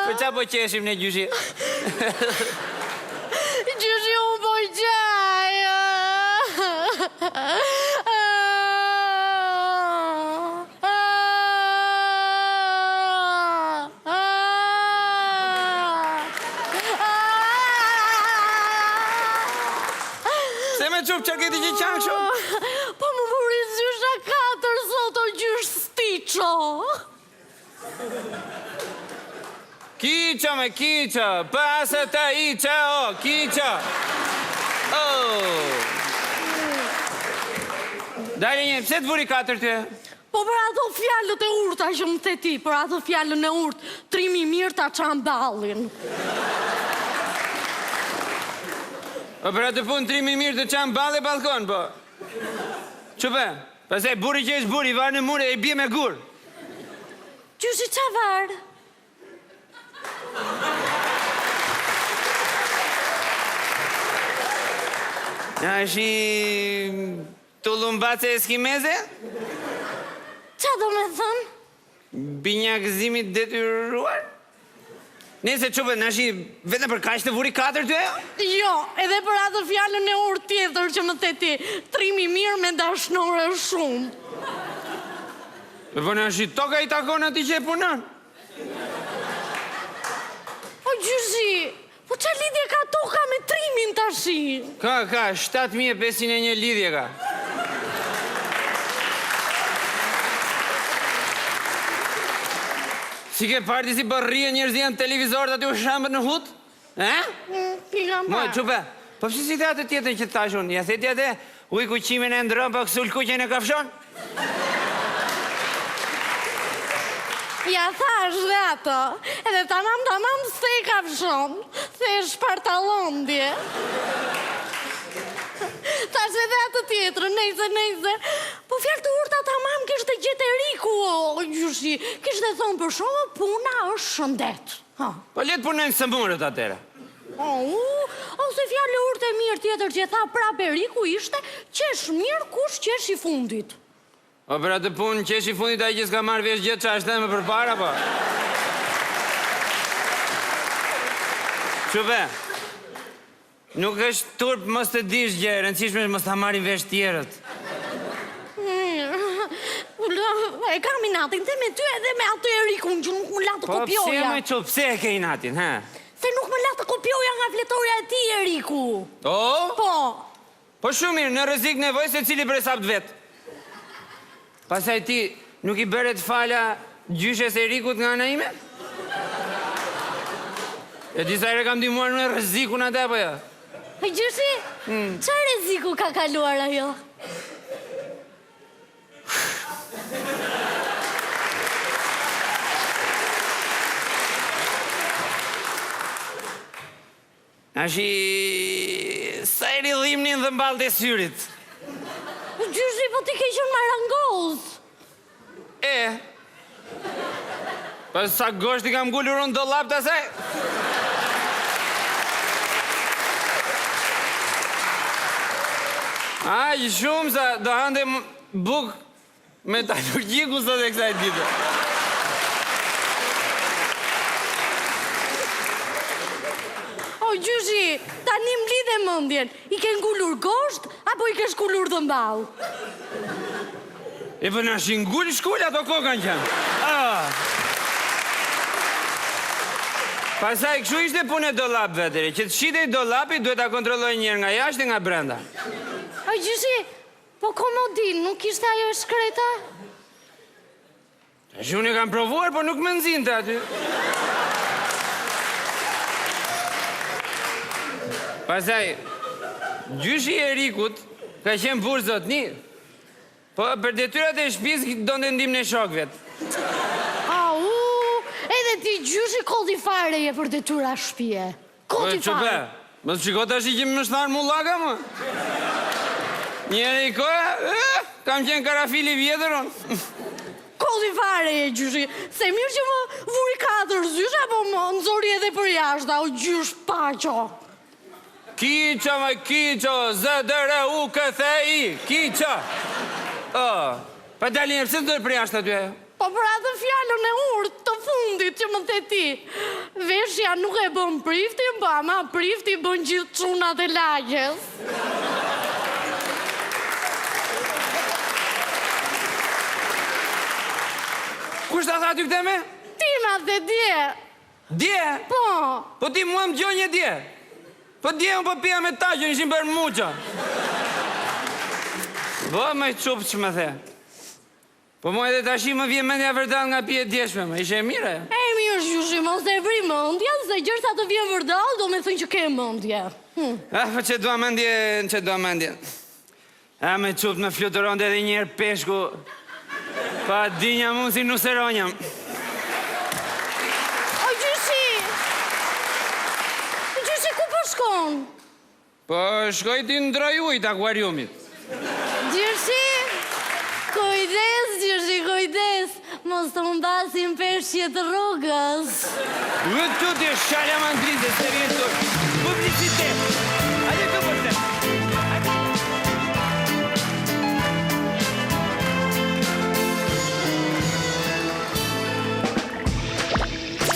Për qa po qeshim ne gjyshi? Gjyshi unë po qaj. Se me qup që këti që qanë shumë? Po më burit gjysha 4 sot o gjysh stiqo. Kiqo me kiqo, pasë të iqo, kiqo. Dali një, pse të vuri 4 të? Po për ato fjallët e urta që më të ti, për ato fjallën e urt, trimi mirë ta qanë balin. Po për atë punë trimi mirë të qanë balë e balkon, po. Qëpe, pasaj buri që është buri, varë në mure e bje me gur. Gjyshi qa varë? Ja, është i tullumbace eskimeze? Qa do me thënë? Binjakëzimit detyruar? Nese qëpë, në është i vetëm për kaq të vuri 4 të e? Jo, edhe për atë fjallën e urt tjetër që më të ti, trimi mirë me dashnore shumë. Po në është i toka i takon ati që e punon? O gjyshi, po që lidhje ka toka me trimin tashi? Ka, 7.501 lidhje ka. Si ke parti si bërrije njerëz janë televizorët aty u shambët në hut? Pika ma. Moj, qupe, po pësi si të atë tjetën që të tashun? Ja theti atë, uj kuqimin e ndrën, po kësull kuqen e kafshon? Ja thash dhe ato, edhe tamam se i kafshon, se e shpartalondje. Tash edhe atë tjetër, nejse, po fjallë të urta tamam kishte gjetë Eriku, o gjyshi, kishte thonë për shumë, puna është shëndet. Po letë punojnë së mërët atere. Ose fjallë urte mirë tjetër që tha prap Eriku ishte, qesh mirë kush qesh i fundit. O për atë punë, qesh i fundit a i që s'ka marrë vesh gjithë që ashtë me për para, po. Qupe, nuk është turp mos të dish gjë, rëndësishme mos të marrin vesh tjerët. E kam inatin, te me ty edhe me atë Erikun që nuk më latë kopjoja. Po pse me qo, pse e ke inatin, ha? Se nuk më latë kopjoja nga fletoria e ti, Eriku. Po. Po shumë mirë, në rrezik nevoj se cili për e sapt vetë. Pasaj ti, nuk i beret fala gjyshes Erikut nga ana ime? E disa ere kam dimuar në rrezikun atë, apo ja? E gjyshi, qa rreziku ka kaluar ajo? Ashi... sa e ridhimnin dhe mbal të syrit. Gjyshi, po ti ke qenë marangoz. Pas sa gosht i kam gullur unë do lap të asaj? Aj, shumë sa do hande buk metalurgjiku sot e kësaj dite. O, gjyshi, ta një mlidhe mëndjen, i ke ngullur gosht, apo i ke shkullur dhe mbal? E për në shingull shkull ato kokan qënë. Pasaj, këshu ishte punë e dolap vetëri, që të shitej dolapi duhet ta kontrolloj njërë nga jashtë e nga brenda. O, gjyshi, po komodin, nuk ishte ajo e shkreta? Që unë e kam provuar, po nuk më nëzinte aty. Pasaj, gjyshi Erikut ka qenë burë zotni, po për detyrat e shpis do në ndim në shokvet. Edhe ti gjyshi kodi fare je për detyra shpije. Kodi fare. Më të shikot ashtë i që më shtarë mullaka, më. Njëre i kohë, kam qenë karafili vjetër, unë. Kodi fare je gjyshi, se mirë që më vuri 4 zysh, apo më nëzori edhe për jashta, o gjysh pacho. Kiqo, me kiqo, ZDRU KTI, kiqo. Pa dalin e pëse të dojë për jashtë aty? Po për atë fjallën e urtë të fundit që më the ti. Veshja nuk e bën priftin, po ama prifti bën gjithë çunat e lagjes. Kush ta tha ty këtë me? Ti ma the dje. Dje? Po. Po ti mua më gjonje dje. Po dje unë po pia me ta që nishin bërë muqa. Bo, me qupë që më the. Po mua edhe tashi më vjen mendja vërtet nga pije djeshme, më ishe e mire? E mirë gjyshi, mos e vri mendja, se gjërsa të vjen vërdall, do me thënë që ke mendje. Po që dua mendje. A me qupë me fluturonde edhe njerë peshku. Pa dinja mu si nuseronjam. O gjyshi, ku po shkon? Po shkoj ti ndroj ujt akvariumit. Gjyshi, kujdes, mos të mbasin peshqje të rrugës. Vëtë të të shalja mandrize, se vjetë të publicitet.